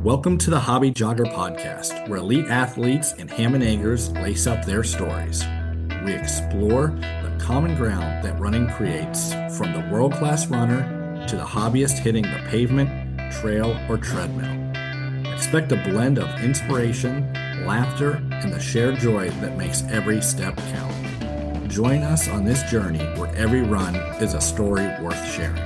Welcome to the Hobby Jogger Podcast, where elite athletes and ham and eggers lace up their stories. We explore the common ground that running creates, from the world-class runner to the hobbyist hitting the pavement, trail, or treadmill. Expect a blend of inspiration, laughter, and the shared joy that makes every step count. Join us on this journey where every run is a story worth sharing.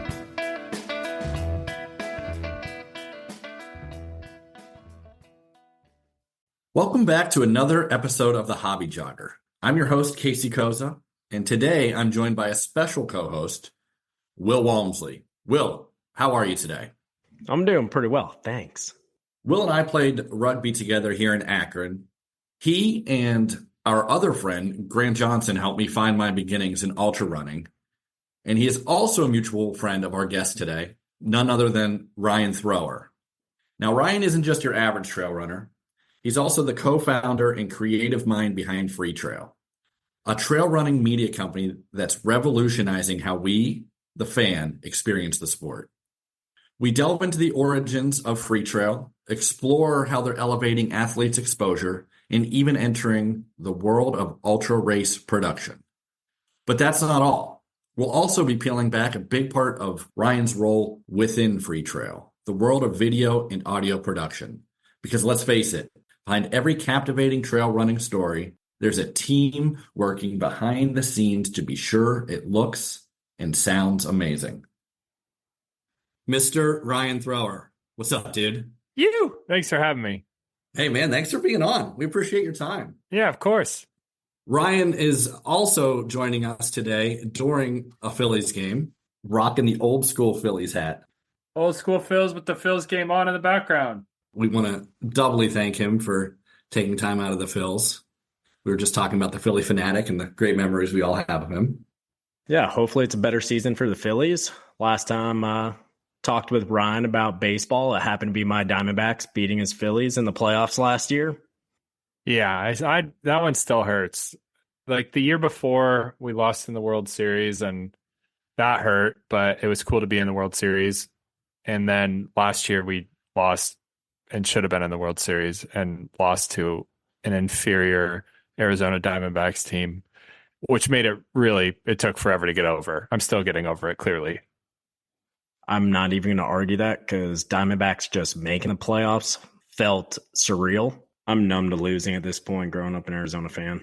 Welcome back to another episode of The Hobby Jogger. I'm your host, Casey Koza, and today I'm joined by a special co-host, Will Walmsley. Will, how are you today? I'm doing pretty well, thanks. Will and I played rugby together here in Akron. He and our other friend, Grant Johnson, helped me find my beginnings in ultra running. And he is also a mutual friend of our guest today, none other than Ryan Thrower. Now, Ryan isn't just your average trail runner. He's also the co-founder and creative mind behind Freetrail, a trail running media company that's revolutionizing how we, the fan, experience the sport. We delve into the origins of Freetrail, explore how they're elevating athletes' exposure, and even entering the world of ultra race production. But that's not all. We'll also be peeling back a big part of Ryan's role within Freetrail, the world of video and audio production. Because let's face it, behind every captivating trail running story, there's a team working behind the scenes to be sure it looks and sounds amazing. Mr. Ryan Thrower, what's up, dude? Thanks for having me. Hey, man, thanks for being on. We appreciate your time. Yeah, of course. Ryan is also joining us today during a Phillies game, rocking the old school Phillies hat. Old school Phils with the Phils game on in the background. We want to doubly thank him for taking time out of the Phils. We were just talking about the Philly fanatic and the great memories we all have of him. Yeah, hopefully it's a better season for the Phillies. Last time talked with Ryan about baseball, it happened to be my Diamondbacks beating his Phillies in the playoffs last year. Yeah, I that one still hurts. Like the year before, we lost in the World Series, and that hurt, but it was cool to be in the World Series. And then last year, we lost and should have been in the World Series and lost to an inferior Arizona Diamondbacks team, which made it took forever to get over. I'm still getting over it, clearly. I'm not even going to argue that because Diamondbacks just making the playoffs felt surreal. I'm numb to losing at this point, growing up an Arizona fan.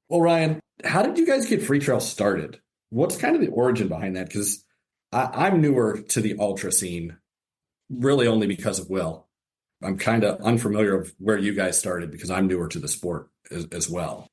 Well, Ryan, how did you guys get Freetrail started? What's kind of the origin behind that? Because I'm newer to the ultra scene, really only because of Will. I'm kind of unfamiliar of where you guys started because I'm newer to the sport as well.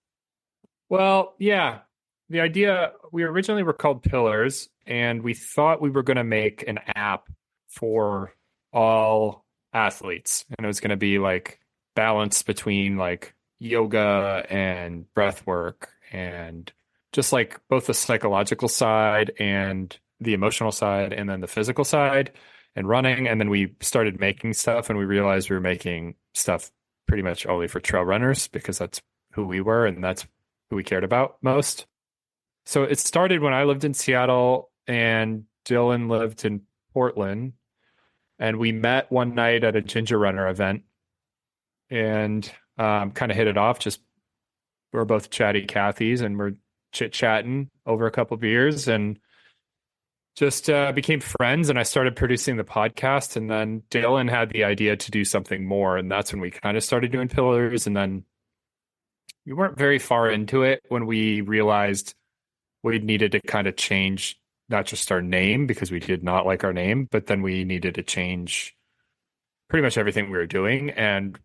Well, yeah. The idea, we originally were called Pillars, and we thought we were going to make an app for all athletes. And it was going to be like balance between like yoga and breath work and just like both the psychological side and the emotional side and then the physical side and running. And then we started making stuff and we realized we were making stuff pretty much only for trail runners because that's who we were and that's who we cared about most. So it started when I lived in Seattle and Dylan lived in Portland. And we met one night at a Ginger Runner event and kind of hit it off. Just we're both chatty Cathys and we're chit-chatting over a couple of beers and just became friends. And I started producing the podcast. And then Dylan had the idea to do something more. And that's when we kind of started doing Pillars. And then we weren't very far into it when we realized we needed to kind of change not just our name because we did not like our name, but then we needed to change pretty much everything we were doing. And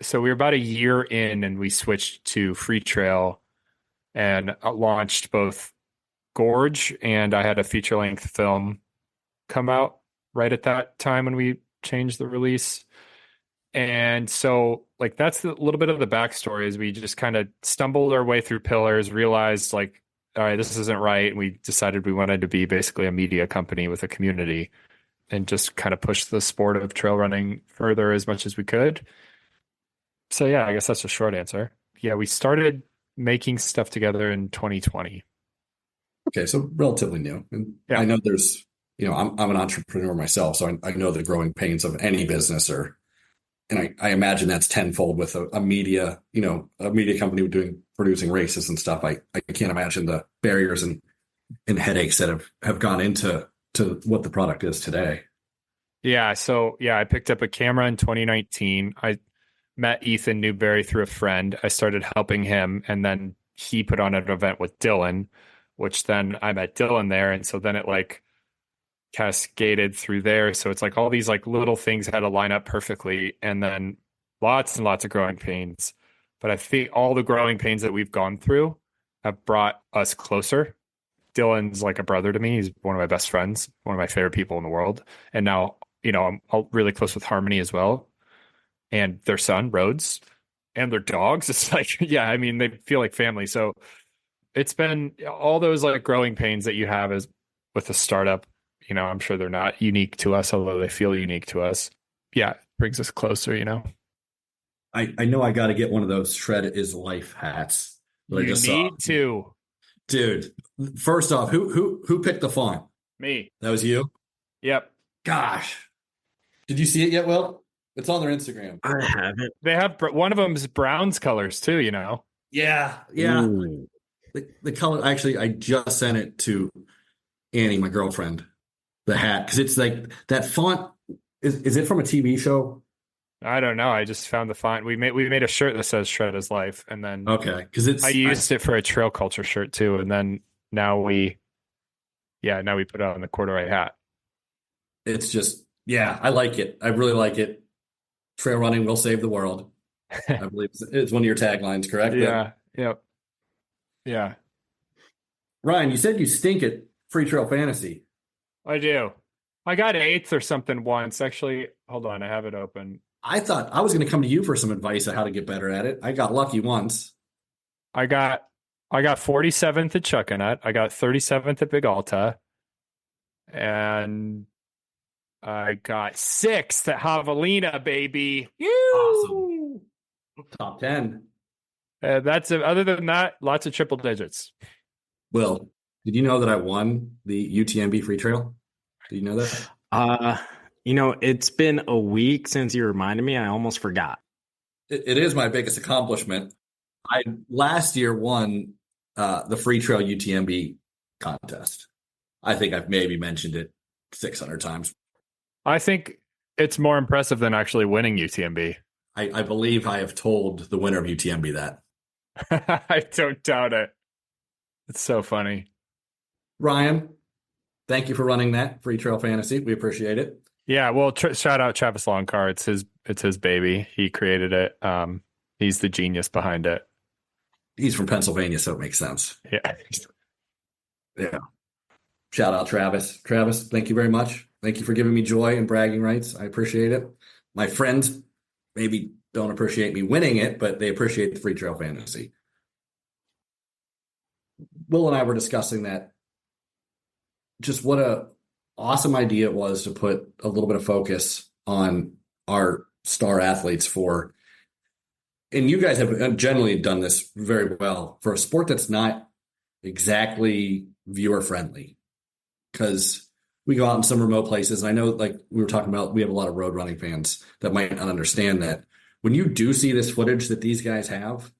so we were about a year in and we switched to Freetrail and launched both Gorge and I had a feature length film come out right at that time when we changed the release. And so like, that's a little bit of the backstory is we just kind of stumbled our way through Pillars, realized like, all right, this isn't right. And we decided we wanted to be basically a media company with a community and just kind of push the sport of trail running further as much as we could. So yeah, I guess that's a short answer. Yeah, we started making stuff together in 2020. Okay, so relatively new. And yeah. I know there's I'm an entrepreneur myself, so I know the growing pains of any business, and I imagine that's tenfold with a media, a media company producing races and stuff. I can't imagine the barriers and headaches that have gone into what the product is today. Yeah. So, yeah, I picked up a camera in 2019. I met Ethan Newberry through a friend. I started helping him, and then he put on an event with Dylan, which then I met Dylan there. And so then it like cascaded through there. So it's like all these like little things had to line up perfectly, and then lots and lots of growing pains. But I think all the growing pains that we've gone through have brought us closer. Dylan's like a brother to me. He's one of my best friends, one of my favorite people in the world. And now, I'm really close with Harmony as well, and their son, Rhodes, and their dogs. It's like, yeah, I mean, they feel like family. So it's been all those like growing pains that you have as with a startup. I'm sure they're not unique to us, although they feel unique to us. Yeah, it brings us closer, I know I got to get one of those Shred is Life hats that I You just need saw. to. Dude, first off, who picked the font? Me. That was you? Yep. Gosh. Did you see it yet, Will? It's on their Instagram. I haven't. They have one of them's Browns colors too, Yeah. Ooh. The color, actually, I just sent it to Annie, my girlfriend, the hat, because it's like that font. Is it from a TV show? I don't know. I just found the font. We made a shirt that says "Shred is Life," and then Okay, because I used it for a trail culture shirt too, and then now we put it on the corduroy hat. it's just, yeah, I like it. I really like it. Trail running will save the world. I believe it's one of your taglines, correct? Yeah. Yep. Yeah, Ryan, you said you stink at Freetrail Fantasy. I do. I got 8th or something once. Actually, hold on. I have it open. I thought I was going to come to you for some advice on how to get better at it. I got lucky once. I got 47th at Chuckanut. I got 37th at Big Alta. And I got 6th at Javelina, baby. Awesome. Top 10. That's it. Other than that, lots of triple digits. Will, did you know that I won the UTMB Free Trail? Did you know that? It's been a week since you reminded me. I almost forgot. It is my biggest accomplishment. I last year won the Free Trail UTMB contest. I think I've maybe mentioned it 600 times. I think it's more impressive than actually winning UTMB. I believe I have told the winner of UTMB that. I don't doubt it. It's so funny. Ryan, thank you for running that Free Trail Fantasy. We appreciate it. Yeah, well, shout out Travis Longcar. It's his baby. He created it. He's the genius behind it. He's from Pennsylvania, so it makes sense. Yeah. Yeah. Shout out Travis. Travis, thank you very much. Thank you for giving me joy and bragging rights. I appreciate it. My friends maybe don't appreciate me winning it, but they appreciate the Free Trail Fantasy. Will and I were discussing that. Just what a awesome idea it was to put a little bit of focus on our star athletes and you guys have generally done this very well for a sport that's not exactly viewer friendly, because we go out in some remote places. And I know, like we were talking about, we have a lot of road running fans that might not understand that when you do see this footage that these guys have,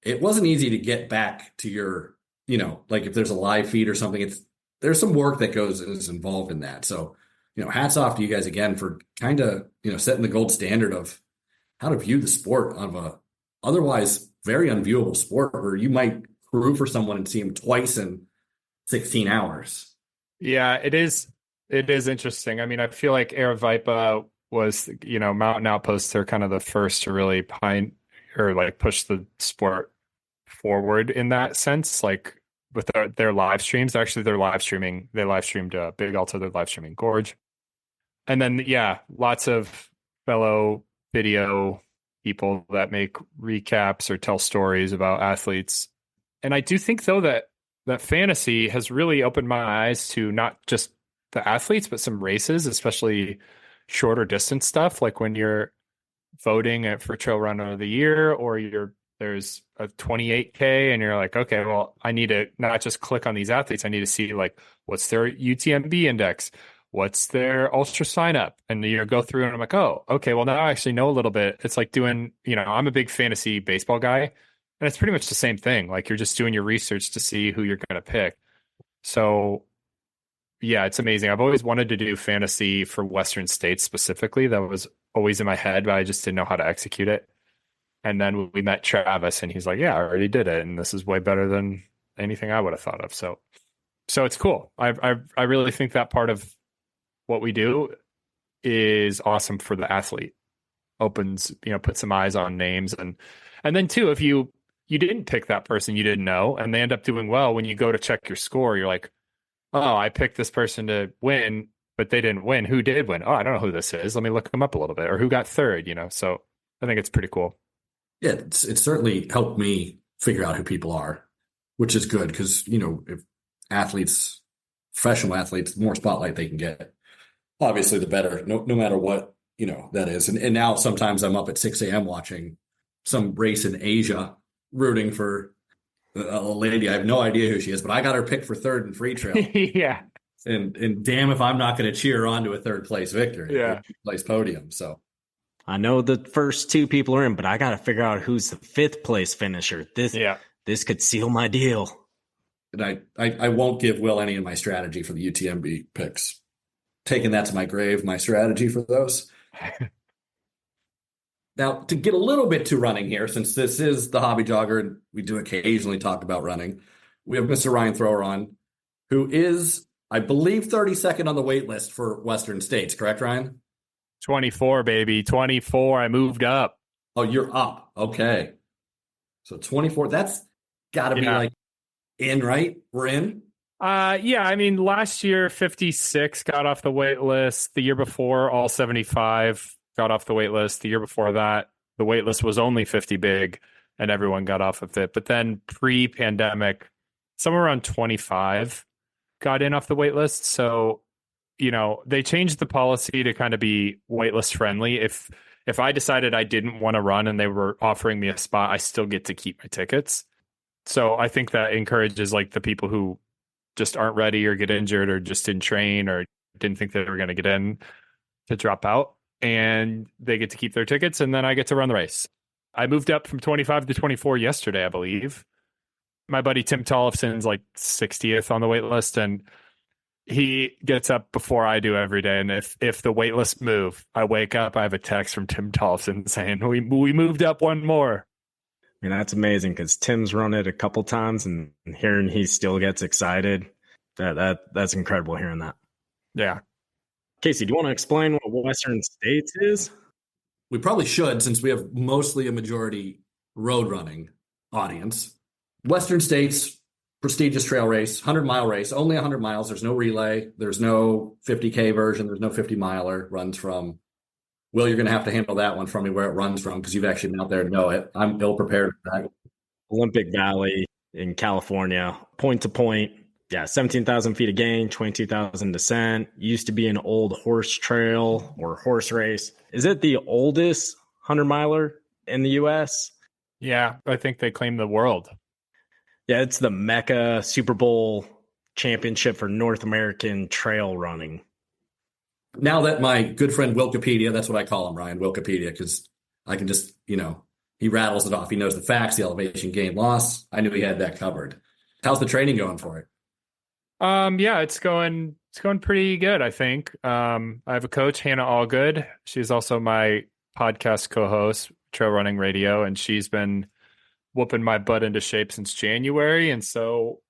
it wasn't easy to get back to your, like if there's a live feed or something, there's some work that is involved in that. So, hats off to you guys again for kind of, setting the gold standard of how to view the sport of a otherwise very unviewable sport where you might crew for someone and see him twice in 16 hours. Yeah, it is. It is interesting. I mean, I feel like Aravaipa was, Mountain Outposts, they're kind of the first to really push the sport forward in that sense, like with their live streams. Actually, they live streamed Big Alta, they're live streaming Gorge. And then, yeah, lots of fellow video people that make recaps or tell stories about athletes. And I do think, though, that fantasy has really opened my eyes to not just the athletes, but some races, especially shorter distance stuff. Like when you're voting for Trail Runner of the Year, or there's a 28K and you're like, okay, well, I need to not just click on these athletes. I need to see like What's their UTMB index? What's their ultra sign up? And you go through and I'm like, oh, okay, well now I actually know a little bit. It's like doing, I'm a big fantasy baseball guy, and it's pretty much the same thing. Like you're just doing your research to see who you're going to pick. So yeah, it's amazing. I've always wanted to do fantasy for Western states specifically. That was always in my head, but I just didn't know how to execute it. And then we met Travis and he's like, yeah, I already did it. And this is way better than anything I would have thought of. So it's cool. I really think that part of what we do is awesome for the athlete. Opens, put some eyes on names. And then too, if you didn't pick that person you didn't know and they end up doing well, when you go to check your score, you're like, oh, I picked this person to win, but they didn't win. Who did win? Oh, I don't know who this is. Let me look them up a little bit. Or who got third, So I think it's pretty cool. Yeah, it's certainly helped me figure out who people are, which is good because, if athletes, professional athletes, the more spotlight they can get, obviously the better, no matter what, that is. And now sometimes I'm up at 6 a.m. watching some race in Asia, rooting for a lady. I have no idea who she is, but I got her picked for third in Freetrail. Yeah. And damn if I'm not going to cheer her on to a third place victory, place podium. So I know the first two people are in, but I got to figure out who's the fifth place finisher. This could seal my deal. And I won't give Will any of my strategy for the UTMB picks. Taking that to my grave, my strategy for those. Now, to get a little bit to running here, since this is the Hobby Jogger, and we do occasionally talk about running, we have Mr. Ryan Thrower on, who is, I believe, 32nd on the wait list for Western States. Correct, Ryan? 24, baby. 24. I moved up. Oh, you're up. Okay. So 24, that's got to be like in, right? We're in? Yeah, I mean, last year, 56 got off the wait list. The year before, all 75 got off the wait list. The year before that, the wait list was only 50 big and everyone got off of it. But then pre-pandemic, somewhere around 25 got in off the wait list. So, they changed the policy to kind of be waitlist friendly. If I decided I didn't want to run and they were offering me a spot, I still get to keep my tickets. So I think that encourages like the people who just aren't ready or get injured or just didn't train or didn't think they were going to get in to drop out, and they get to keep their tickets, and then I get to run the race. I moved up from 25 to 24 yesterday, I believe. My buddy Tim Tollefson's like 60th on the wait list, and he gets up before I do every day. And if the wait list move, I wake up, I have a text from Tim Tollefson saying, we moved up one more. I mean, that's amazing because Tim's run it a couple times, and hearing he still gets excited, that's incredible hearing that. Yeah. Casey, do you want to explain what Western States is? We probably should, since we have mostly a majority road running audience. Western States, prestigious trail race, 100-mile race, only 100 miles. There's no relay. There's no 50K version. There's no 50-miler. Runs from, Will, you're going to have to handle that one from me, where it runs from, because you've actually been out there to know it. I'm ill-prepared for that. Olympic Valley in California, point to point. Yeah, 17,000 feet of gain, 22,000 descent. Used to be an old horse trail or horse race. Is it the oldest 100-miler in the U.S.? Yeah, I think they claim the world. Yeah, it's the Mecca Super Bowl championship for North American trail running. Now that my good friend Wikipedia, that's what I call him, Ryan, Wikipedia, because I can just, he rattles it off. He knows the facts, the elevation, gain, loss. I knew he had that covered. How's the training going for it? Yeah, it's going pretty good, I think. I have a coach, Hannah Allgood. She's also my podcast co-host, Trail Running Radio, and she's been whooping my butt into shape since January. And so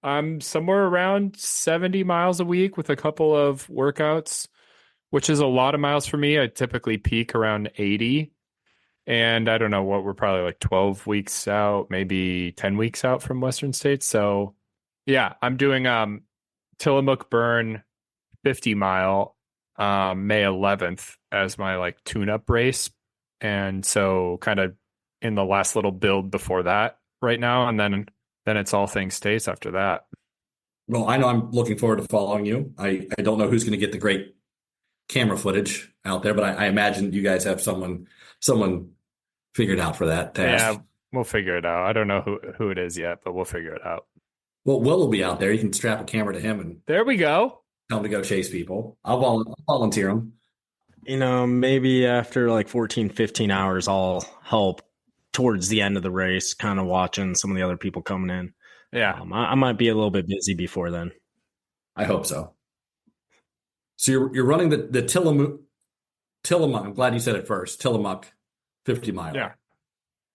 I'm somewhere around 70 miles a week with a couple of workouts, which is a lot of miles for me. I typically peak around 80. And I don't know what, we're probably like 12 weeks out, maybe 10 weeks out from Western States. So yeah, I'm doing Tillamook Burn 50 mile May 11th as my like tune-up race. And so kind of in the last little build before that right now. And then it's all things States after that. Well, I know I'm looking forward to following you. I don't know who's going to get the great camera footage out there, but I imagine you guys have someone figured out for that task. Yeah, we'll figure it out. I don't know who it is yet, but we'll figure it out. Well, Will be out there. You can strap a camera to him and There we go. tell him to go chase people. I'll volunteer him. Maybe after like 14, 15 hours, I'll help towards the end of the race, kind of watching some of the other people coming in. Yeah. I might be a little bit busy before then. I hope so. So you're running the Tillamook. I'm glad you said it first. Tillamook 50 mile. Yeah.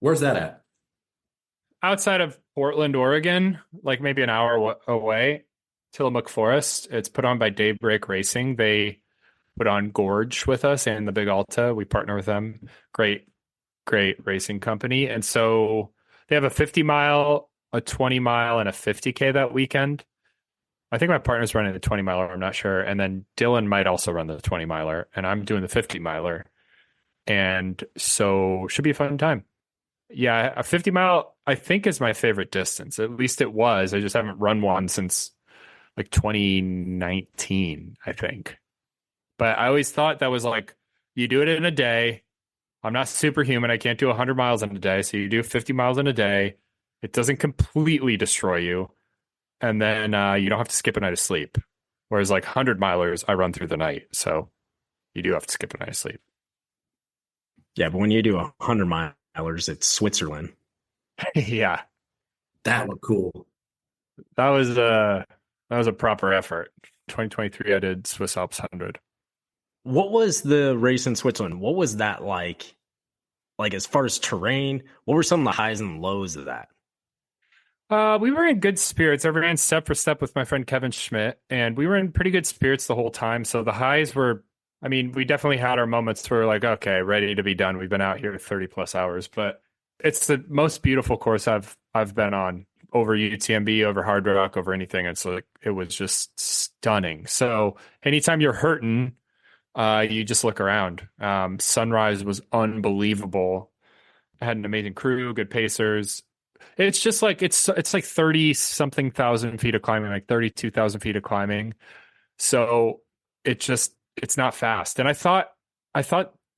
Where's that at? Outside of Portland, Oregon, like maybe an hour away, Tillamook Forest. It's put on by Daybreak Racing. They put on Gorge with us and the Big Alta. We partner with them. Great racing company. And so they have a 50 mile, a 20 mile, and a 50K that weekend. I think my partner's running the 20 miler. I'm not sure. And then Dylan might also run the 20 miler, and I'm doing the 50 miler. And so should be a fun time. Yeah, a 50 mile, I think, is my favorite distance. At least it was. I just haven't run one since like 2019, I think. But I always thought that was like, you do it in a day. I'm not superhuman. I can't do 100 miles in a day. So you do 50 miles in a day. It doesn't completely destroy you. And then you don't have to skip a night of sleep. Whereas like 100 milers, I run through the night. So you do have to skip a night of sleep. Yeah, but when you do 100 milers, it's Switzerland. Yeah. That looked cool. That was a proper effort. 2023, I did Swiss Alps 100. What was the race in Switzerland? What was that like? Like as far as terrain, what were some of the highs and lows of that? We were in good spirits. I ran step for step with my friend Kevin Schmidt, and we were in pretty good spirits the whole time. So the highs were, I mean, we definitely had our moments where we're like, okay, ready to be done. We've been out here 30 plus hours, but it's the most beautiful course I've been on, over UTMB, over Hard Rock, over anything. It's like, it was just stunning. So anytime you're hurting, you just look around. Sunrise was unbelievable. I had an amazing crew, good pacers. It's just like it's like 30 something thousand feet of climbing, like 32,000 feet of climbing. So it's not fast. And I thought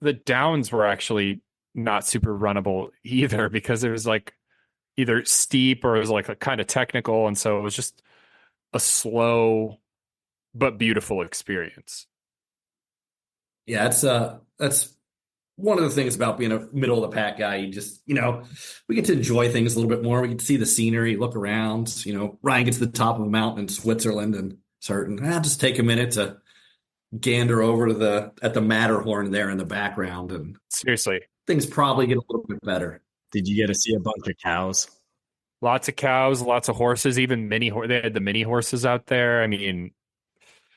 the downs were actually not super runnable either, because it was like either steep or it was like a kind of technical. And so it was just a slow but beautiful experience. Yeah, that's one of the things about being a middle of the pack guy. You just, we get to enjoy things a little bit more. We get to see the scenery, look around. Ryan gets to the top of a mountain in Switzerland and just take a minute to gander over to at the Matterhorn there in the background, and Seriously, things probably get a little bit better. Did you get to see a bunch of cows? Lots of cows, lots of horses, even they had the mini horses out there. I mean,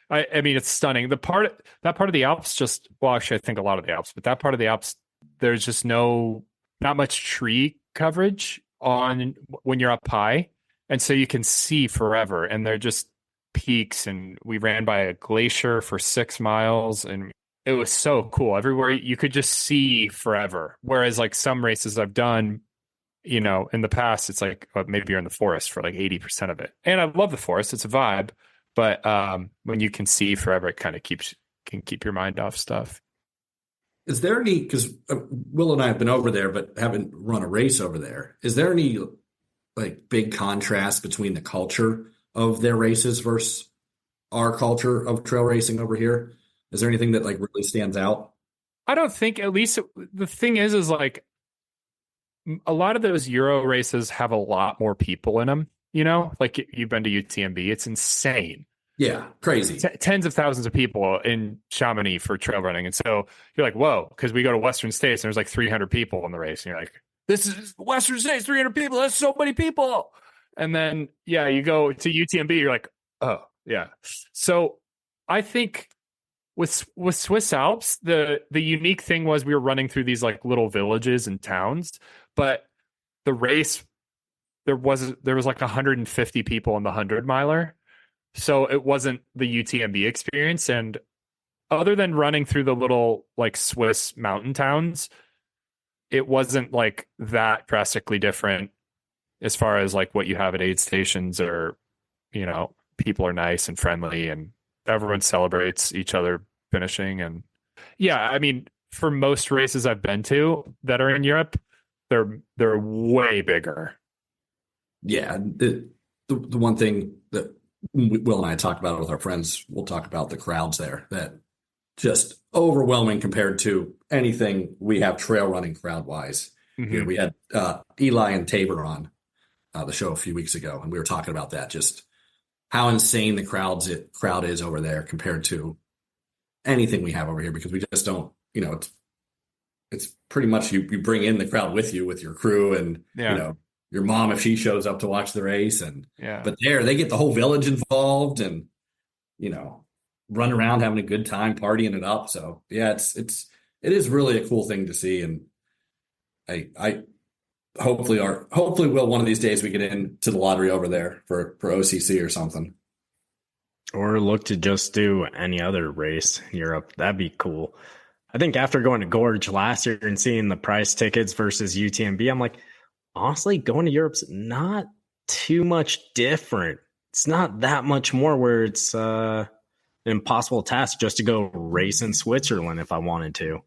it's stunning. That part of the Alps actually, I think a lot of the Alps, but that part of the Alps, there's just not much tree coverage on when you're up high. And so you can see forever, and they're just peaks. And we ran by a glacier for 6 miles, and it was so cool. Everywhere you could just see forever. Whereas like some races I've done, in the past, it's like maybe you're in the forest for like 80% of it. And I love the forest. It's a vibe. But when you can see forever, it kind of can keep your mind off stuff. Is there any, because Will and I have been over there, but haven't run a race over there. Is there any like big contrast between the culture of their races versus our culture of trail racing over here? Is there anything that like really stands out? I don't think, at least the thing is like a lot of those Euro races have a lot more people in them. Like you've been to UTMB, it's insane. Yeah, crazy. Tens of thousands of people in Chamonix for trail running. And so you're like, whoa, because we go to Western States and there's like 300 people in the race. And you're like, this is Western States, 300 people. That's so many people. And then, yeah, you go to UTMB, you're like, oh, yeah. So I think with Swiss Alps, the unique thing was we were running through these like little villages and towns, but the race, there was like 150 people in the 100 miler. So it wasn't the UTMB experience. And other than running through the little like Swiss mountain towns, it wasn't like that drastically different as far as like what you have at aid stations, or, people are nice and friendly and everyone celebrates each other finishing. And yeah, I mean, for most races I've been to that are in Europe, they're way bigger. Yeah. the one thing that Will and I talk about with our friends, we'll talk about the crowds there, that just overwhelming compared to anything we have trail running crowd wise. Here we had Eli and Tabor on the show a few weeks ago, and we were talking about that, just how insane the crowd is over there compared to anything we have over here, because we just don't, it's pretty much you bring in the crowd with you, with your crew, and your mom if she shows up to watch the race, but there they get the whole village involved, and run around having a good time partying it up. So yeah, it is really a cool thing to see, and I hopefully will one of these days we get into the lottery over there for OCC or something. Or look to just do any other race in Europe. That'd be cool. I think after going to Gorge last year and seeing the price tickets versus UTMB, I'm like, honestly, going to Europe's not too much different. It's not that much more where it's an impossible task just to go race in Switzerland if I wanted to.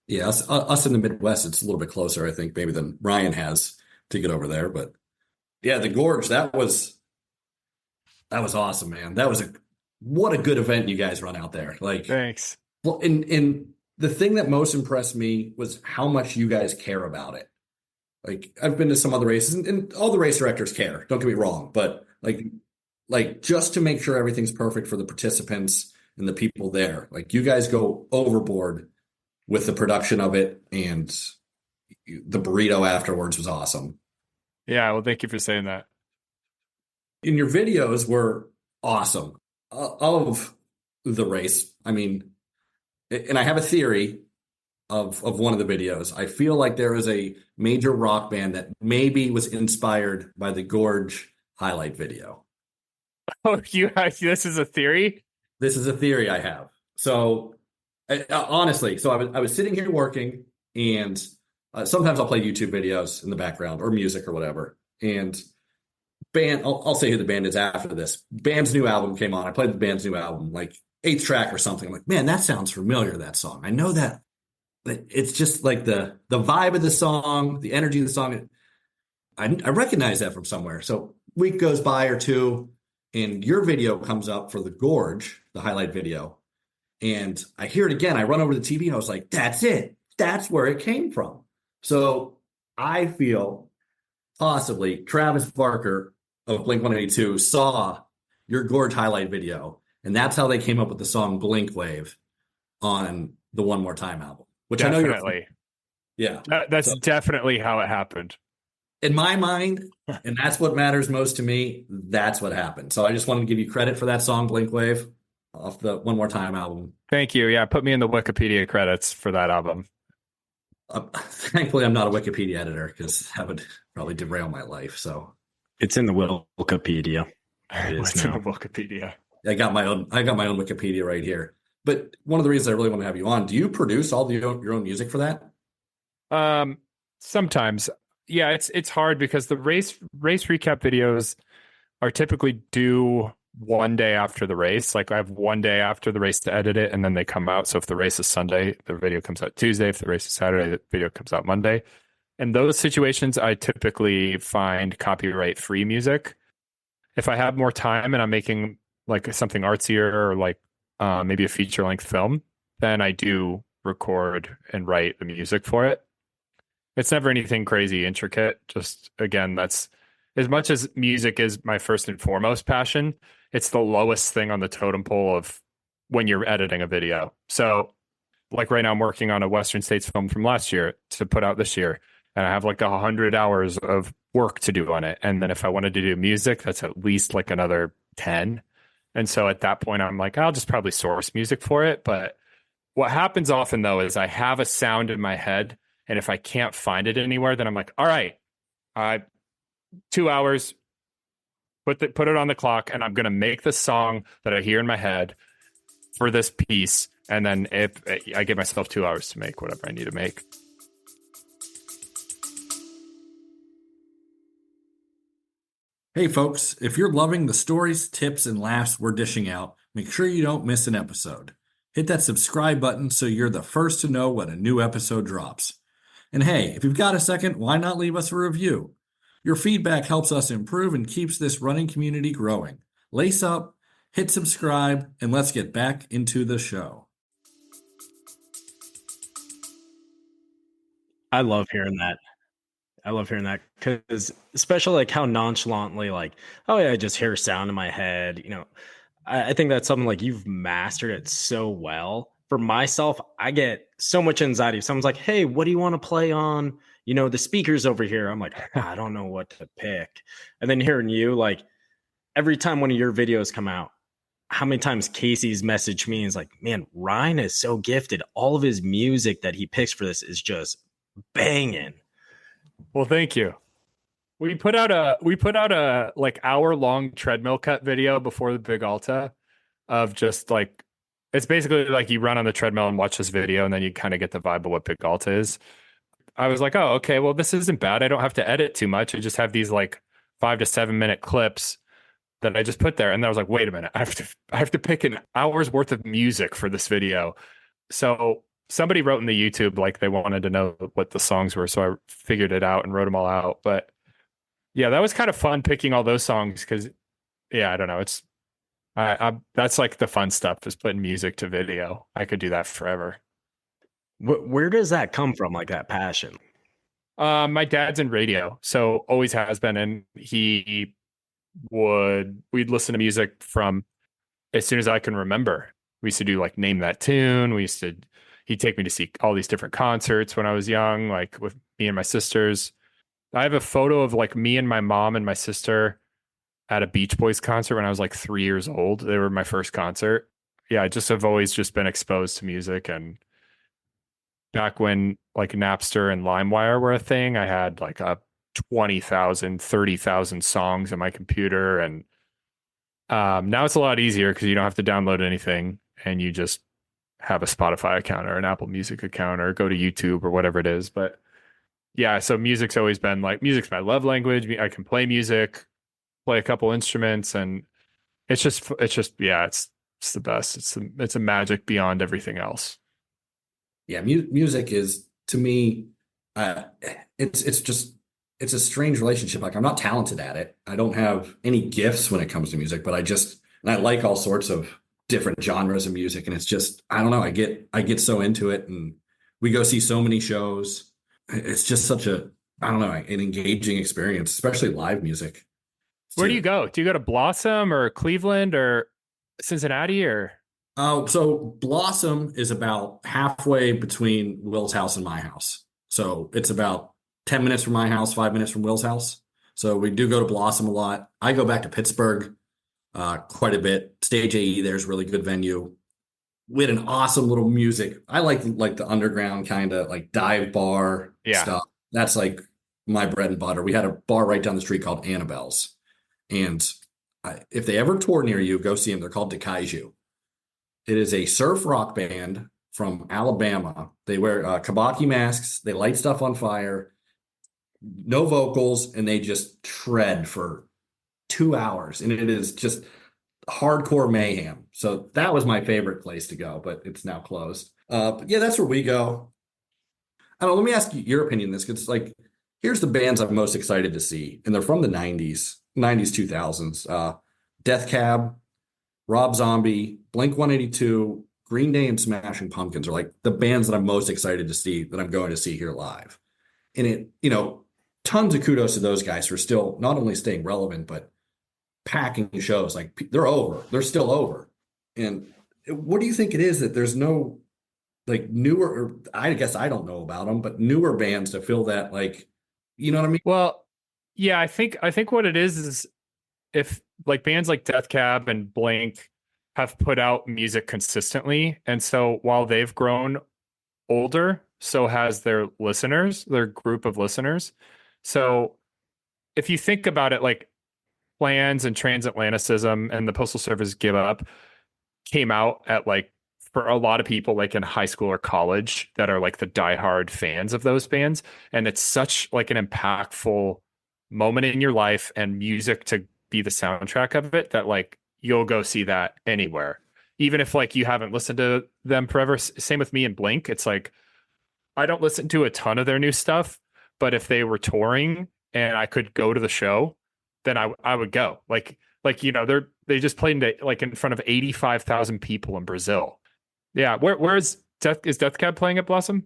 Yeah, us in the Midwest, it's a little bit closer, I think, maybe than Ryan has to get over there. But yeah, the Gorge, that was awesome, man. What a good event you guys run out there. Like, thanks. Well, and the thing that most impressed me was how much you guys care about it. Like, I've been to some other races, and all the race directors care. Don't get me wrong, but like just to make sure everything's perfect for the participants and the people there. Like, you guys go overboard with the production of it, and the burrito afterwards was awesome. Yeah, well, thank you for saying that. And your videos were awesome of the race. I mean, and I have a theory of one of the videos. I feel like there is a major rock band that maybe was inspired by the Gorge highlight video. Oh, this is a theory? This is a theory I have. So honestly, so I was sitting here working, and sometimes I'll play YouTube videos in the background or music or whatever. And I'll say who the band is after this. Band's new album came on. I played the band's new album, like 8th track or something. I'm like, man, that sounds familiar, that song. I know that. But it's just like the vibe of the song, the energy of the song. I recognize that from somewhere. So week goes by or two, and your video comes up for the Gorge, the highlight video. And I hear it again. I run over to the TV, and I was like, that's it. That's where it came from. So I feel possibly Travis Barker of Blink-182 saw your Gorge highlight video, and that's how they came up with the song Blink Wave on the One More Time album, which definitely. I know you're... Yeah. That's definitely how it happened. In my mind, and that's what matters most to me, that's what happened. So I just wanted to give you credit for that song, Blink Wave, off the One More Time album. Thank you. Yeah, put me in the Wikipedia credits for that album. Thankfully, I'm not a Wikipedia editor, because that would probably derail my life. So it's in the Wikipedia. It's in the Wikipedia. I got my own Wikipedia right here. But one of the reasons I really want to have you on, do you produce all your own music for that? Sometimes. Yeah, it's hard because the race recap videos are typically due one day after the race. Like, I have one day after the race to edit it, and then they come out. So if the race is Sunday, the video comes out Tuesday. If the race is Saturday, the video comes out Monday. In those situations, I typically find copyright free music. If I have more time and I'm making like something artsier, or like maybe a feature length film, then I do record and write the music for it. It's never anything crazy intricate. Just, again, that's, as much as music is my first and foremost passion, it's the lowest thing on the totem pole of when you're editing a video. So like right now I'm working on a Western States film from last year to put out this year. And I have like 100 hours of work to do on it. And then if I wanted to do music, that's at least like another 10. And so at that point, I'm like, I'll just probably source music for it. But what happens often, though, is I have a sound in my head. And if I can't find it anywhere, then I'm like, all right, 2 hours, put it on the clock, and I'm going to make the song that I hear in my head for this piece. And then if I give myself 2 hours to make whatever I need to make. Hey, folks, if you're loving the stories, tips, and laughs we're dishing out, make sure you don't miss an episode. Hit that subscribe button so you're the first to know when a new episode drops. And hey, if you've got a second, why not leave us a review? Your feedback helps us improve and keeps this running community growing. Lace up, hit subscribe, and let's get back into the show. I love hearing that. I love hearing that because especially like how nonchalantly like, oh yeah, I just hear sound in my head. I think that's something like you've mastered it so well. For myself, I get so much anxiety. If someone's like, hey, what do you want to play on? The speakers over here. I'm like, I don't know what to pick. And then hearing you, like every time one of your videos come out, how many times Casey's messaged me and is like, man, Ryan is so gifted. All of his music that he picks for this is just banging. Well, thank you. We put out a like hour-long treadmill cut video before the Big Alta of just like, it's basically like you run on the treadmill and watch this video and then you kind of get the vibe of what Big Alta is. I was like, oh, okay, well, this isn't bad. I don't have to edit too much. I just have these like 5 to 7 minute clips that I just put there. And then I was like, wait a minute, I have to pick an hour's worth of music for this video. So somebody wrote in the YouTube like they wanted to know what the songs were. So I figured it out and wrote them all out. But yeah, that was kind of fun picking all those songs because, yeah, I don't know. It's that's like the fun stuff is putting music to video. I could do that forever. Where does that come from? Like that passion? My dad's in radio, so always has been, and we'd listen to music from as soon as I can remember. We used to do like Name That Tune. He'd take me to see all these different concerts when I was young, like with me and my sisters. I have a photo of like me and my mom and my sister at a Beach Boys concert when I was like 3 years old. They were my first concert. Yeah, I just have always just been exposed to music. And back when like Napster and LimeWire were a thing, I had like a 20,000, 30,000 songs on my computer. And now it's a lot easier because you don't have to download anything and you just have a Spotify account or an Apple Music account or go to YouTube or whatever it is. But yeah, so music's always been like, music's my love language. I can play music, play a couple instruments, and it's just yeah, it's the best. It's a magic beyond everything else. Yeah, music is, to me, it's a strange relationship. Like, I'm not talented at it. I don't have any gifts when it comes to music, but I like all sorts of different genres of music, and it's just, I don't know, I get so into it, and we go see so many shows. It's just such a, I don't know, an engaging experience, especially live music. Where do you go? Do you go to Blossom or Cleveland or Cincinnati or? Oh, so Blossom is about halfway between Will's house and my house. So it's about 10 minutes from my house, 5 minutes from Will's house. So we do go to Blossom a lot. I go back to Pittsburgh quite a bit. Stage AE there's a really good venue. We had an awesome little music. I like the underground kind of like dive bar stuff. That's like my bread and butter. We had a bar right down the street called Annabelle's. And if they ever tour near you, go see them. They're called Dekaiju. It is a surf rock band from Alabama. They wear kabaki masks. They light stuff on fire. No vocals, and they just shred for 2 hours. And it is just hardcore mayhem. So that was my favorite place to go, but it's now closed. But yeah, that's where we go. I don't know, let me ask you your opinion on this, because like, here's the bands I'm most excited to see, and they're from the 90s, 2000s. Death Cab, Rob Zombie, Blink-182, Green Day, and Smashing Pumpkins are like the bands that I'm most excited to see, that I'm going to see here live. And tons of kudos to those guys for still not only staying relevant, but packing shows. Like, they're still over. And what do you think it is that there's no like newer, or I guess I don't know about them, but newer bands to fill that, like, you know what I mean? Well, yeah, I think what it is if like bands like Death Cab and Blink have put out music consistently, and so while they've grown older, so has their group of listeners. So if you think about it, like Plans and Transatlanticism and the Postal Service Give Up came out at like, for a lot of people, like in high school or college, that are like the diehard fans of those bands. And it's such like an impactful moment in your life and music to be the soundtrack of it, that like you'll go see that anywhere. Even if like you haven't listened to them forever. Same with me and Blink. It's like, I don't listen to a ton of their new stuff, but if they were touring and I could go to the show, then I would go. Like they just played in front of 85,000 people in Brazil. Yeah, where's Death Cab playing at Blossom?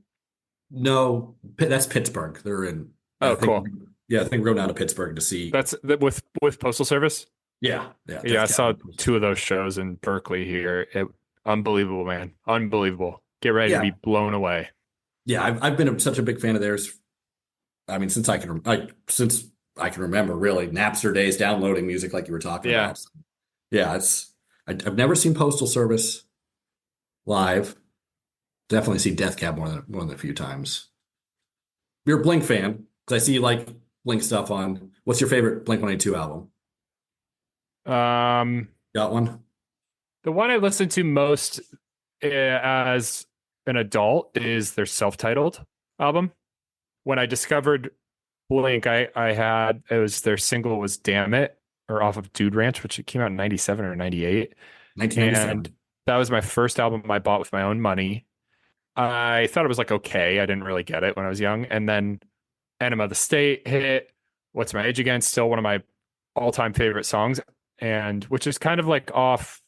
No, that's Pittsburgh. They're in. Oh, I think. cool. Yeah, I think we're going down to Pittsburgh to see. That's with Postal Service. Yeah. Yeah, I Death saw Cab. 2 of those shows in Berkeley here. Unbelievable, man. Unbelievable. Get ready to Yeah, be blown away. yeah. I've been such a big fan of theirs. I mean, since I can remember, really, Napster days, downloading music like you were talking Yeah. about. Yeah, I've never seen Postal Service live. Definitely see Death Cab more than a few times. You're a Blink fan because I see you like Blink stuff on. What's your favorite Blink 182 album? Got one? The one I listen to most as an adult is their self-titled album. When I discovered Blink, their single was "Damn It," or off of Dude Ranch, which it came out in 97 or 98. 1997. And that was my first album I bought with my own money. I thought it was like okay. I didn't really get it when I was young. And then Enema of the State hit. What's My Age Again? Still one of my all-time favorite songs. And which is kind of like off.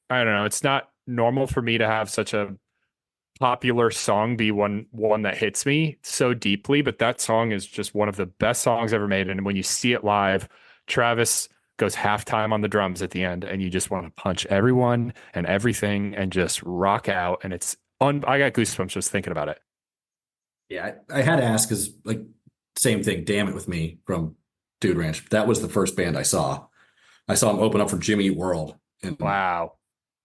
I don't know. It's not normal for me to have such a popular song be one that hits me so deeply, but that song is just one of the best songs ever made. And when you see it live, Travis goes halftime on the drums at the end, and you just want to punch everyone and everything and just rock out. And I got goosebumps just thinking about it. Yeah, I had to ask because like same thing. Damn It with Me from Dude Ranch. That was the first band I saw. I saw him open up for Jimmy Eat World in Wow.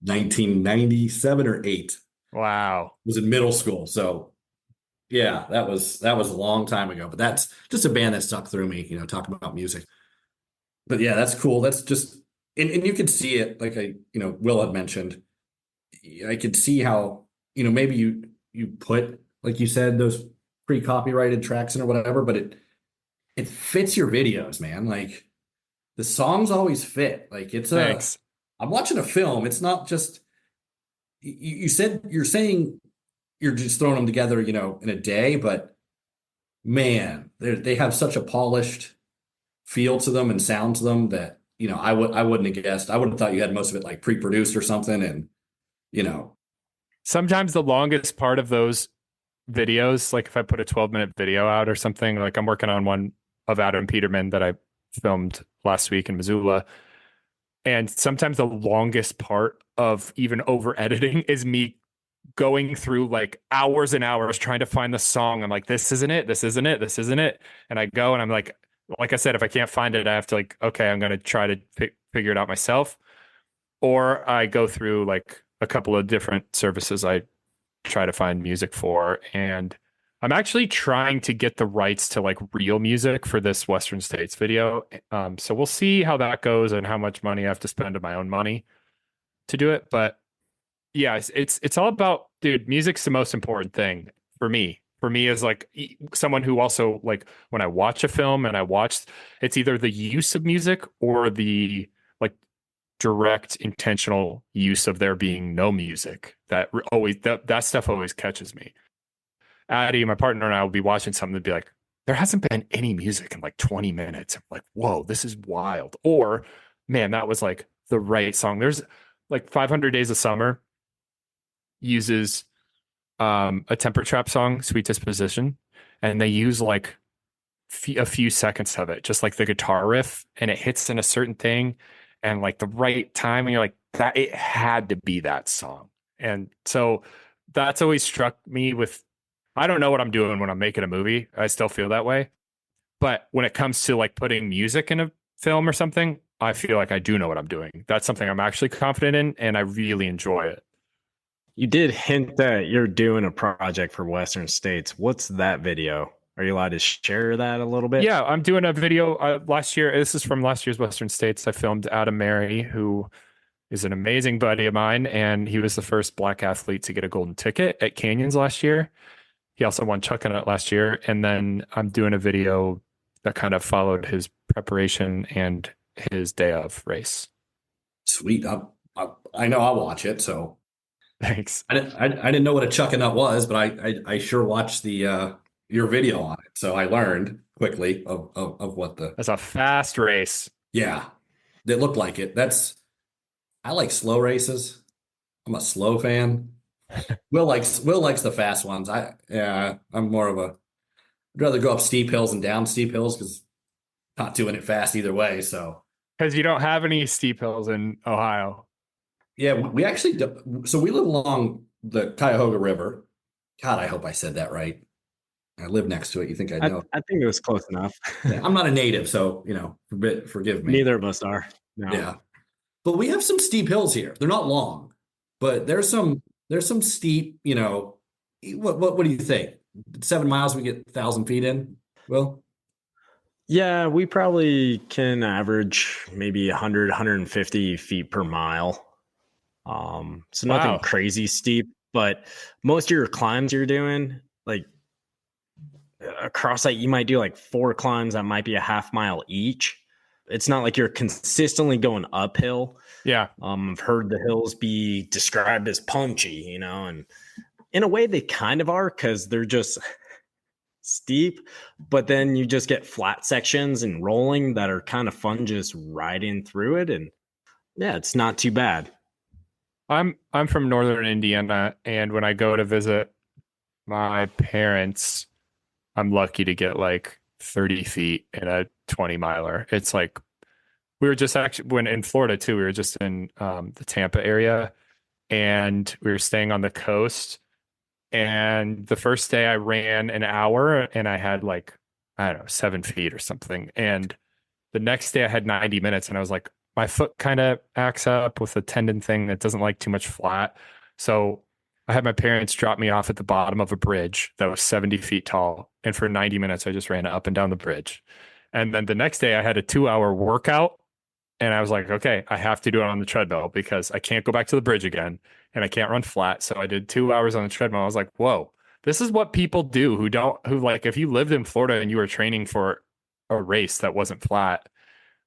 1997 or 8. Wow. Was in middle school. So yeah, that was a long time ago. But that's just a band that stuck through me, talking about music. But yeah, that's cool. That's just and you could see it, like Will had mentioned. I could see how, maybe you put, like you said, those pre-copyrighted tracks in or whatever, but it fits your videos, man. Like the songs always fit. Like Thanks. I'm watching a film. It's not just you're saying you're just throwing them together, in a day, but man, they have such a polished feel to them and sound to them that, I wouldn't have guessed. I would have thought you had most of it like pre-produced or something. And, Sometimes the longest part of those videos, like if I put a 12-minute video out or something, like I'm working on one of Adam Peterman that I filmed last week in Missoula. And sometimes the longest part of even over editing is me going through like hours and hours trying to find the song. I'm like, this isn't it. This isn't it. This isn't it. And I go and I'm like I said, if I can't find it, I have to like, okay, I'm going to try to figure it out myself. Or I go through like a couple of different services I try to find music for. And I'm actually trying to get the rights to like real music for this Western States video. So we'll see how that goes and how much money I have to spend of my own money to do it. But yeah, it's all about, dude, music's the most important thing for me. For me as like someone who also like when I watch a film and it's either the use of music or the like direct intentional use of there being no music. That stuff always catches me. Addie, my partner, and I will be watching something and be like, there hasn't been any music in like 20 minutes. I'm like, whoa, this is wild. Or, man, that was like the right song. There's like 500 Days of Summer uses a Temper Trap song, Sweet Disposition, and they use like a few seconds of it, just like the guitar riff, and it hits in a certain thing and like the right time. And you're like, that it had to be that song. And so that's always struck me with, I don't know what I'm doing when I'm making a movie. I still feel that way. But when it comes to like putting music in a film or something, I feel like I do know what I'm doing. That's something I'm actually confident in, and I really enjoy it. You did hint that you're doing a project for Western States. What's that video? Are you allowed to share that a little bit? Yeah, I'm doing a video last year. This is from last year's Western States. I filmed Adam Mary, who is an amazing buddy of mine, and he was the first Black athlete to get a golden ticket at Canyons last year. He also won Chuckanut last year. And then I'm doing a video that kind of followed his preparation and his day of race. Sweet. I know I'll watch it. So Thanks. I didn't know what a Chuckanut was, but I sure watched the your video on it. So I learned quickly of what the, That's a fast race. yeah, it looked like it. I like slow races. I'm a slow fan. Will likes the fast ones. I'm more of a, I'd rather go up steep hills and down steep hills because not doing it fast either way. So Because you don't have any steep hills in Ohio. yeah, we actually do. So we live along the Cuyahoga River. God, I hope I said that right. I live next to it. You think I'd know? I think it was close enough. Yeah, I'm not a native, so forgive me. Neither of us are. No. Yeah, but we have some steep hills here. They're not long, but there's some steep. What do you think? 7 miles, we get 1,000 feet in. Well, Yeah, we probably can average maybe 100, 150 feet per mile. So nothing Wow. crazy steep, but most of your climbs you're doing, like across that, you might do like 4 climbs that might be a half mile each. It's not like you're consistently going uphill. Yeah. I've heard the hills be described as punchy, and in a way they kind of are because they're just steep, but then you just get flat sections and rolling that are kind of fun just riding through it. And yeah, it's not too bad. I'm from northern Indiana, and when I go to visit my parents, I'm lucky to get like 30 feet in a 20 miler. It's like we were just actually when in Florida too, we were just in the Tampa area, and we were staying on the coast. And the first day I ran an hour and I had like, I don't know, 7 feet or something. And the next day I had 90 minutes and I was like, my foot kind of acts up with a tendon thing that doesn't like too much flat. So I had my parents drop me off at the bottom of a bridge that was 70 feet tall. And for 90 minutes, I just ran up and down the bridge. And then the next day I had a 2-hour workout. And I was like, okay, I have to do it on the treadmill because I can't go back to the bridge again and I can't run flat. So I did 2 hours on the treadmill. I was like, whoa, this is what people do who like, if you lived in Florida and you were training for a race that wasn't flat,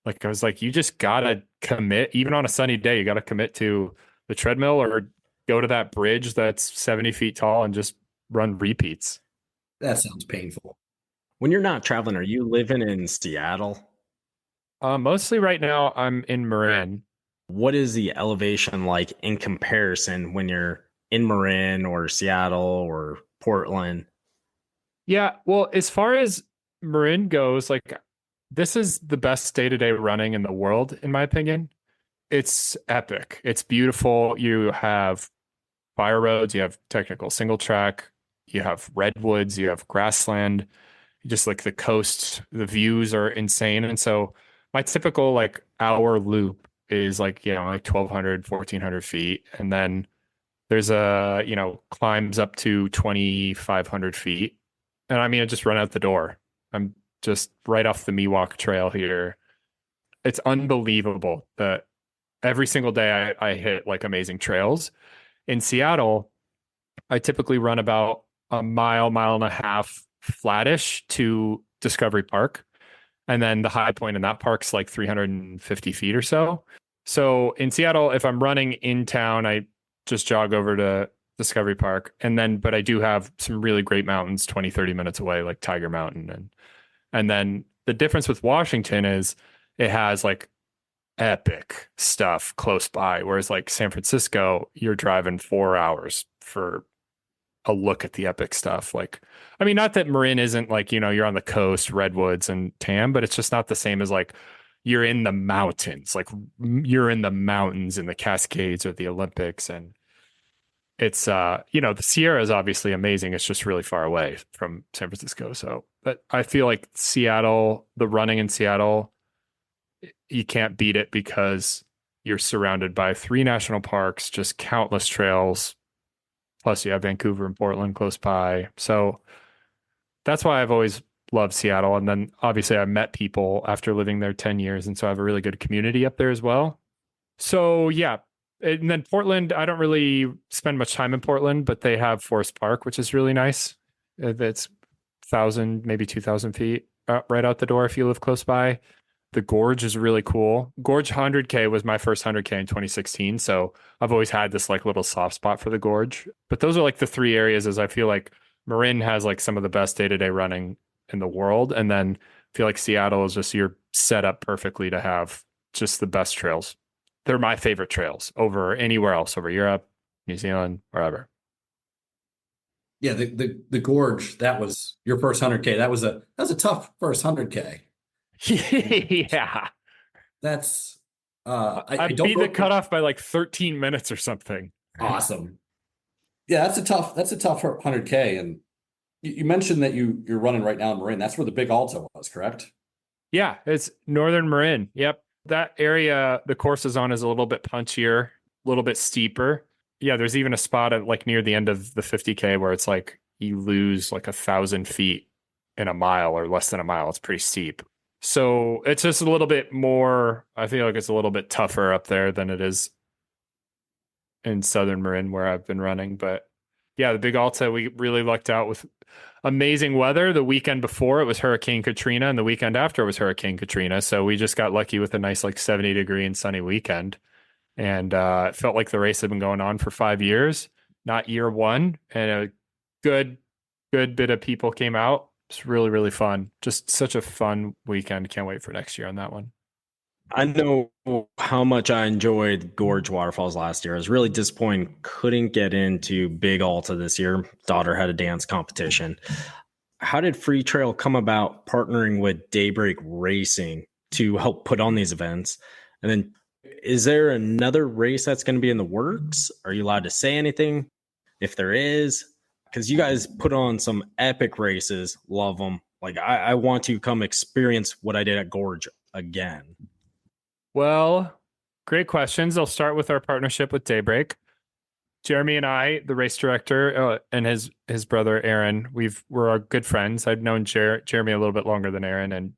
like I was like, you just gotta commit, even on a sunny day, you gotta commit to the treadmill or go to that bridge that's 70 feet tall and just run repeats. that sounds painful. When you're not traveling, are you living in Seattle? Mostly right now I'm in Marin. What is the elevation like in comparison when you're in Marin or Seattle or Portland? Yeah, well, as far as Marin goes, like this is the best day-to-day running in the world, in my opinion. It's epic. It's beautiful. You have fire roads, you have technical single track, you have redwoods, you have grassland, just like the coast, the views are insane. And so my typical like hour loop is like, like 1,200, 1,400 feet. And then there's climbs up to 2,500 feet. And I mean, I just run out the door. I'm just right off the Miwok Trail here. It's unbelievable that every single day I hit like amazing trails. In Seattle, I typically run about a mile, mile and a half flattish to Discovery Park. And then the high point in that park's like 350 feet or so. So in Seattle, if I'm running in town, I just jog over to Discovery Park. But I do have some really great mountains 20, 30 minutes away, like Tiger Mountain. And then the difference with Washington is it has like epic stuff close by. Whereas like San Francisco, you're driving 4 hours for a look at the epic stuff. Like, I mean, not that Marin isn't like, you're on the coast, redwoods and Tam, but it's just not the same as like you're in the mountains, like you're in the mountains in the Cascades or the Olympics. And it's, the Sierra is obviously amazing. It's just really far away from San Francisco. So, but I feel like Seattle, the running in Seattle, you can't beat it because you're surrounded by 3 national parks, just countless trails. Plus you have Vancouver and Portland close by. So that's why I've always loved Seattle. And then obviously I met people after living there 10 years. And so I have a really good community up there as well. So yeah. And then Portland, I don't really spend much time in Portland, but they have Forest Park, which is really nice. It's 1,000, maybe 2,000 feet right out the door if you live close by. The Gorge is really cool. Gorge 100K was my first 100K in 2016. So I've always had this like little soft spot for the Gorge. But those are like the 3 areas as I feel like Marin has like some of the best day-to-day running in the world. And then I feel like Seattle is just, you're set up perfectly to have just the best trails. They're my favorite trails over anywhere else, over Europe, New Zealand, wherever. Yeah, the gorge, that was your first 100K. That was a tough first 100K. Yeah. That's I I don't beat know. the cutoff by like 13 minutes or something. Awesome. Yeah, that's a tough 100K. And you mentioned that you're running right now in Marin. That's where the big Alta was, correct? Yeah, it's Northern Marin. Yep. That area the course is on is a little bit punchier, a little bit steeper. Yeah, there's even a spot at like near the end of the 50K where it's like you lose like 1,000 feet in a mile or less than a mile. It's pretty steep. So it's just a little bit more, I feel like it's a little bit tougher up there than it is in Southern Marin where I've been running. But yeah, the Big Alta, we really lucked out with amazing weather. The weekend before it was Hurricane Katrina, and the weekend after it was Hurricane Katrina. So we just got lucky with a nice like 70-degree and sunny weekend. And it felt like the race had been going on for 5 years, not year one. And a good bit of people came out. It's really, really fun. Just such a fun weekend. Can't wait for next year on that one. I know how much I enjoyed Gorge Waterfalls last year. I was really disappointed couldn't get into Big Alta this year. Daughter had a dance competition. How did Freetrail come about partnering with Daybreak Racing to help put on these events? And then is there another race that's going to be in the works? Are you allowed to say anything if there is? Because you guys put on some epic races. Love them. Like I want to come experience what I did at Gorge again. Well, great questions. I'll start with our partnership with Daybreak. Jeremy and I, the race director, and his brother Aaron, we're our good friends. I'd known Jeremy a little bit longer than Aaron, and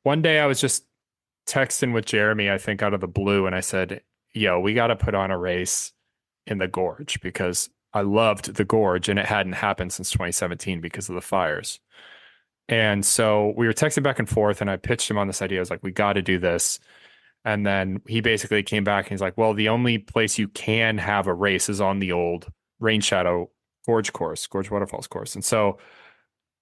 one day I was just texting with Jeremy, I think out of the blue, and I said, "Yo, we got to put on a race in the Gorge because I loved the Gorge, and it hadn't happened since 2017 because of the fires." And so we were texting back and forth, and I pitched him on this idea. I was like, "We got to do this." And then he basically came back and he's like, well, the only place you can have a race is on the old Rain Shadow Gorge Waterfalls course. And so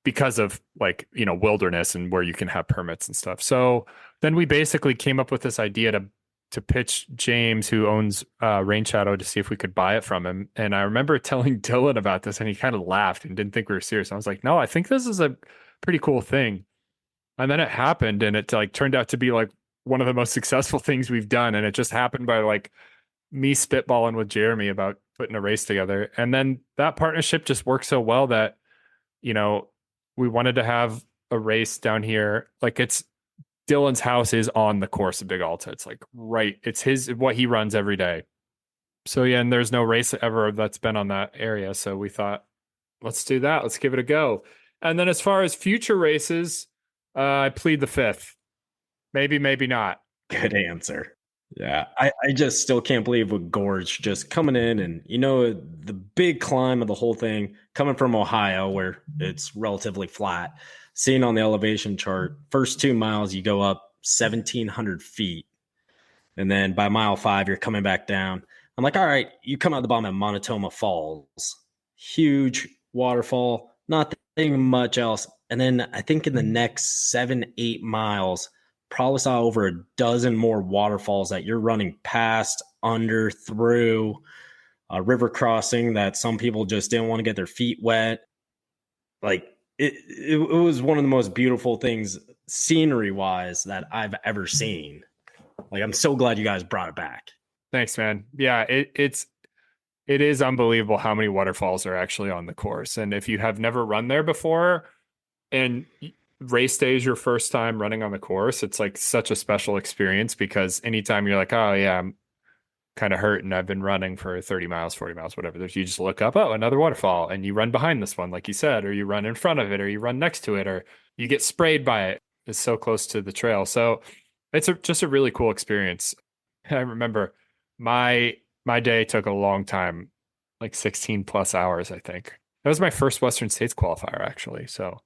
because of like, wilderness and where you can have permits and stuff. So then we basically came up with this idea to pitch James, who owns Rain Shadow, to see if we could buy it from him. And I remember telling Dylan about this and he kind of laughed and didn't think we were serious. I was like, no, I think this is a pretty cool thing. And then it happened and it like turned out to be like one of the most successful things we've done. And it just happened by like me spitballing with Jeremy about putting a race together. And then that partnership just worked so well that, we wanted to have a race down here. Like Dylan's house is on the course of Big Alta. It's like, right. It's what he runs every day. So yeah. And there's no race ever that's been on that area. So we thought, let's do that. Let's give it a go. And then as far as future races, I plead the fifth. Maybe, maybe not. Good answer. Yeah. I just still can't believe with Gorge just coming in and, the big climb of the whole thing, coming from Ohio where it's relatively flat, seeing on the elevation chart, first 2 miles, you go up 1,700 feet. And then by mile 5, you're coming back down. I'm like, all right, you come out the bottom at Monotoma Falls. Huge waterfall, nothing much else. And then I think in the next 7-8 miles, probably saw over a dozen more waterfalls that you're running past, under, through, a river crossing that some people just didn't want to get their feet wet. Like it was one of the most beautiful things scenery wise that I've ever seen. Like, I'm so glad you guys brought it back. Thanks, man. Yeah, it is unbelievable how many waterfalls are actually on the course. And if you have never run there before and race day is your first time running on the course, it's like such a special experience because anytime you're like, oh yeah, I'm kind of hurt and I've been running for 30 miles, 40 miles, whatever, you just look up, oh, another waterfall, and you run behind this one, like you said, or you run in front of it, or you run next to it, or you get sprayed by it. It's so close to the trail. So it's just a really cool experience. I remember my day took a long time, like 16 plus hours, I think. That was my first Western States qualifier, actually. So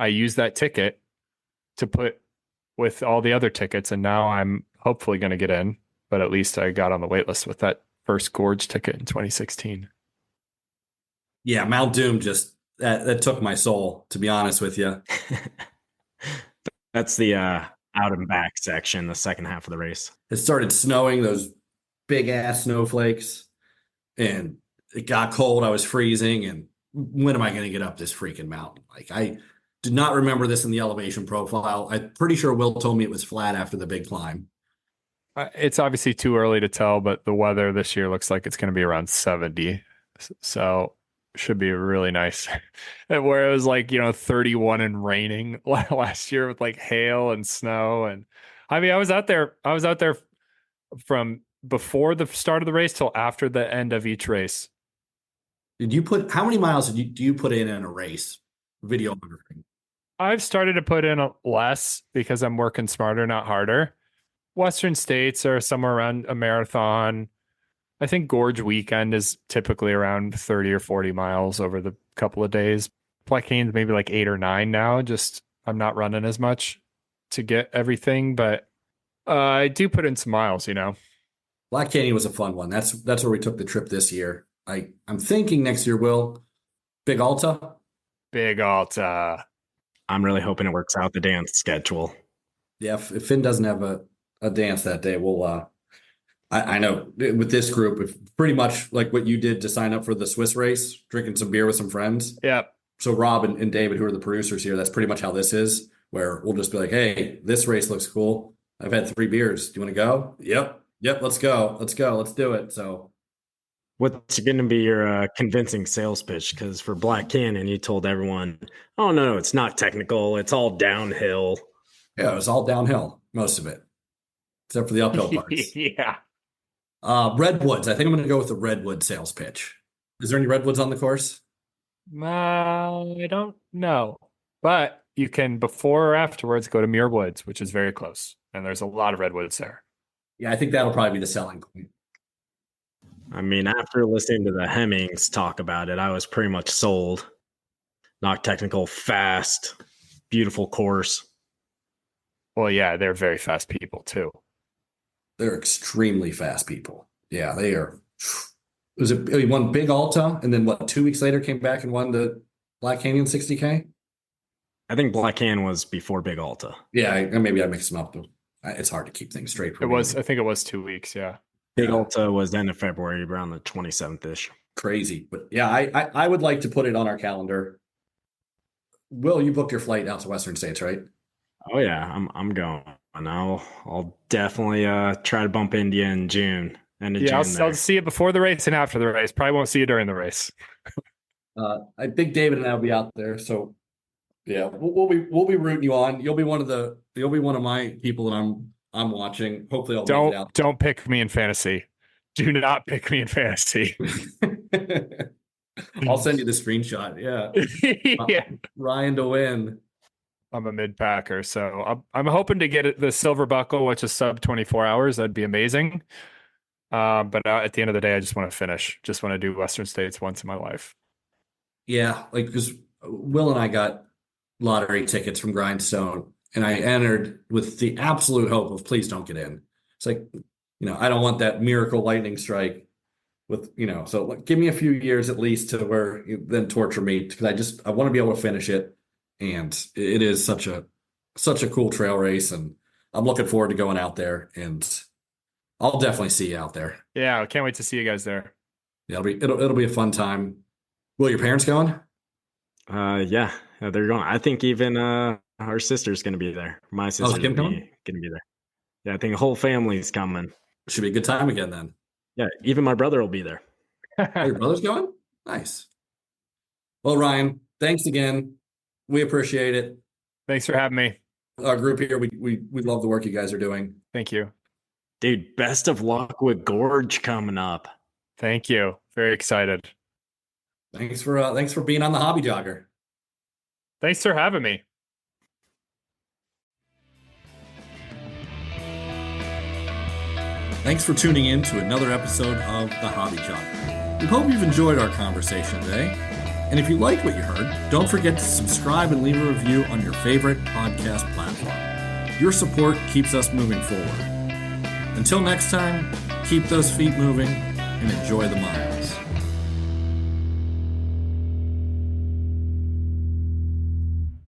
I used that ticket to put with all the other tickets, and now I'm hopefully going to get in, but at least I got on the wait list with that first Gorge ticket in 2016. Yeah, Mount Doom just that took my soul, to be honest with you. That's the out and back section, the second half of the race. It started snowing, those big ass snowflakes, and it got cold. I was freezing, and when am I going to get up this freaking mountain? Like, I did not remember this in the elevation profile. I'm pretty sure Will told me it was flat after the big climb. It's obviously too early to tell, but the weather this year looks like it's going to be around 70. So should be really nice. Where it was like, 31 and raining last year with like hail and snow. And I mean, I was out there from before the start of the race till after the end of each race. How many miles do you put in a race videography? I've started to put in less because I'm working smarter, not harder. Western states are somewhere around a marathon. I think Gorge weekend is typically around 30 or 40 miles over the couple of days. Black Canyon's maybe like 8 or 9 now. Just I'm not running as much to get everything, but I do put in some miles, Black Canyon was a fun one. That's where we took the trip this year. I'm thinking next year, Will, Big Alta. Big Alta. I'm really hoping it works out the dance schedule. Yeah, if Finn doesn't have a dance that day, we'll I know with this group, if pretty much like what you did to sign up for the Swiss race, drinking some beer with some friends. Yeah. So Rob and David, who are the producers here, that's pretty much how this is, where we'll just be like, hey, this race looks cool. I've had 3 beers. Do you want to go? Yep. Let's go. Let's do it. So what's going to be your convincing sales pitch? Because for Black Canyon, you told everyone, oh, no, it's not technical. It's all downhill. Yeah, it was all downhill, most of it, except for the uphill parts. Yeah. Redwoods. I think I'm going to go with the Redwood sales pitch. Is there any Redwoods on the course? I don't know. But you can, before or afterwards, go to Muir Woods, which is very close. And there's a lot of Redwoods there. Yeah, I think that'll probably be the selling point. I mean, after listening to the Hemmings talk about it, I was pretty much sold. Not technical, fast, beautiful course. Well, yeah, they're very fast people too. They're extremely fast people. Yeah, they are. He won Big Alta, and then 2 weeks later came back and won the Black Canyon 60K? I think Black Canyon was before Big Alta. Yeah, maybe I mixed them up. It's hard to keep things straight. I think it was 2 weeks, yeah. Big Alta was end of February, around the 27th-ish. Crazy. But yeah, I would like to put it on our calendar. Will, you booked your flight out to Western States, right? Oh, yeah, I'm going. I'll definitely try to bump into you in June. I'll see it before the race and after the race. Probably won't see you during the race. I think David and I will be out there, so yeah, we'll be rooting you on. You'll be one of my people that I'm watching. Hopefully, Don't pick me in fantasy. Do not pick me in fantasy. I'll send you the screenshot. Yeah, yeah. Ryan to win. I'm a mid-packer, so I'm hoping to get the silver buckle, which is sub 24 hours. That'd be amazing. But at the end of the day, I just want to finish. Just want to do Western States once in my life. Yeah, because Will and I got lottery tickets from Grindstone, and I entered with the absolute hope of please don't get in. It's like, I don't want that miracle lightning strike with, so give me a few years at least to where you then torture me, because I want to be able to finish it. And it is such a cool trail race, and I'm looking forward to going out there, and I'll definitely see you out there. Yeah, I can't wait to see you guys there. Yeah, it'll be a fun time. Will your parents going? Yeah, they're going. I think even our sister's going to be there. My sister's going to be there. Yeah, I think the whole family's coming. Should be a good time again then. Yeah, even my brother will be there. Oh, your brother's going? Nice. Well, Ryan, thanks again. We appreciate it. Thanks for having me. Our group here, we love the work you guys are doing. Thank you. Dude, best of luck with Gorge coming up. Thank you. Very excited. Thanks for being on the Hobby Jogger. Thanks for having me. Thanks for tuning in to another episode of the Hobby Jogger. We hope you've enjoyed our conversation today. And if you liked what you heard, don't forget to subscribe and leave a review on your favorite podcast platform. Your support keeps us moving forward. Until next time, keep those feet moving and enjoy the mile.